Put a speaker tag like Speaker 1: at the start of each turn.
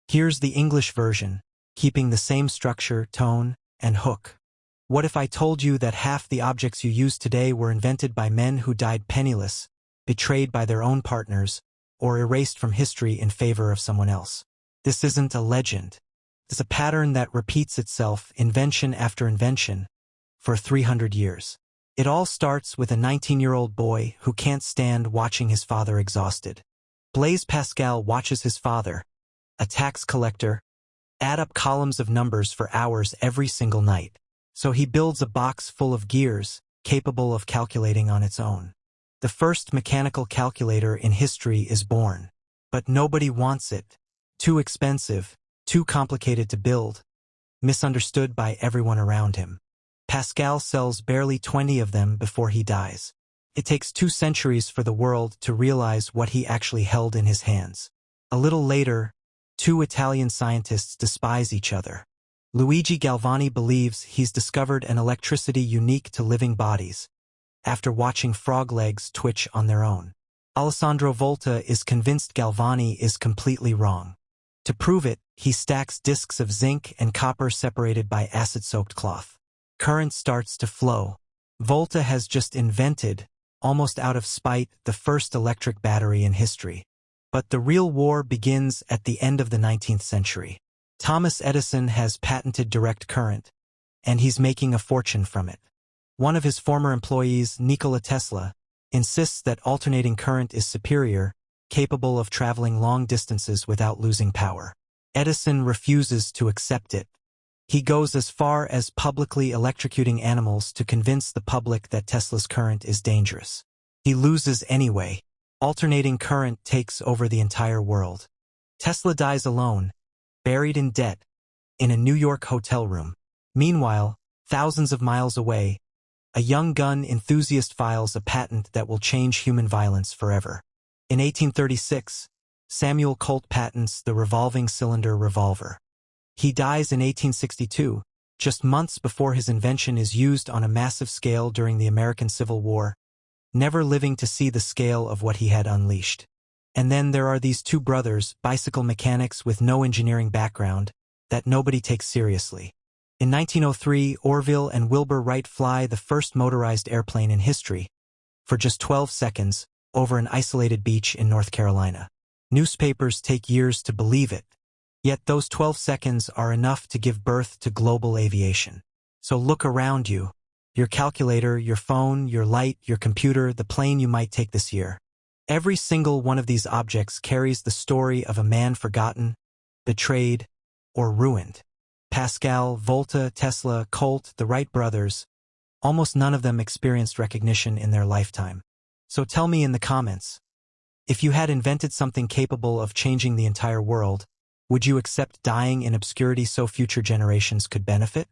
Speaker 1: Here's the English version, keeping the same structure, tone, and hook. What if I told you that half the objects you use today were invented by men who died penniless, betrayed by their own partners, or erased from history in favor of someone else? This isn't a legend. It's a pattern that repeats itself, invention after invention, for 300 years. It all starts with a 19-year-old boy who can't stand watching his father exhausted. Blaise Pascal watches his father, a tax collector, add up columns of numbers for hours every single night. So he builds a box full of gears, capable of calculating on its own. The first mechanical calculator in history is born. But nobody wants it. Too expensive, too complicated to build, misunderstood by everyone around him. Pascal sells barely 20 of them before he dies. It takes 2 centuries for the world to realize what he actually held in his hands. A little later, 2 Italian scientists despise each other. Luigi Galvani believes he's discovered an electricity unique to living bodies, after watching frog legs twitch on their own. Alessandro Volta is convinced Galvani is completely wrong. To prove it, he stacks discs of zinc and copper separated by acid-soaked cloth. Current starts to flow. Volta has just invented, almost out of spite, the first electric battery in history. But the real war begins at the end of the 19th century. Thomas Edison has patented direct current, and he's making a fortune from it. One of his former employees, Nikola Tesla, insists that alternating current is superior, capable of traveling long distances without losing power. Edison refuses to accept it. He goes as far as publicly electrocuting animals to convince the public that Tesla's current is dangerous. He loses anyway. Alternating current takes over the entire world. Tesla dies alone, buried in debt, in a New York hotel room. Meanwhile, thousands of miles away, a young gun enthusiast files a patent that will change human violence forever. In 1836, Samuel Colt patents the revolving cylinder revolver. He dies in 1862, just months before his invention is used on a massive scale during the American Civil War, never living to see the scale of what he had unleashed. And then there are these 2 brothers, bicycle mechanics with no engineering background, that nobody takes seriously. In 1903, Orville and Wilbur Wright fly the first motorized airplane in history, for just 12 seconds, over an isolated beach in North Carolina. Newspapers take years to believe it. Yet those 12 seconds are enough to give birth to global aviation. So look around you. Your calculator, your phone, your light, your computer, the plane you might take this year. Every single one of these objects carries the story of a man forgotten, betrayed, or ruined. Pascal, Volta, Tesla, Colt, the Wright brothers, almost none of them experienced recognition in their lifetime. So tell me in the comments, if you had invented something capable of changing the entire world, would you accept dying in obscurity so future generations could benefit?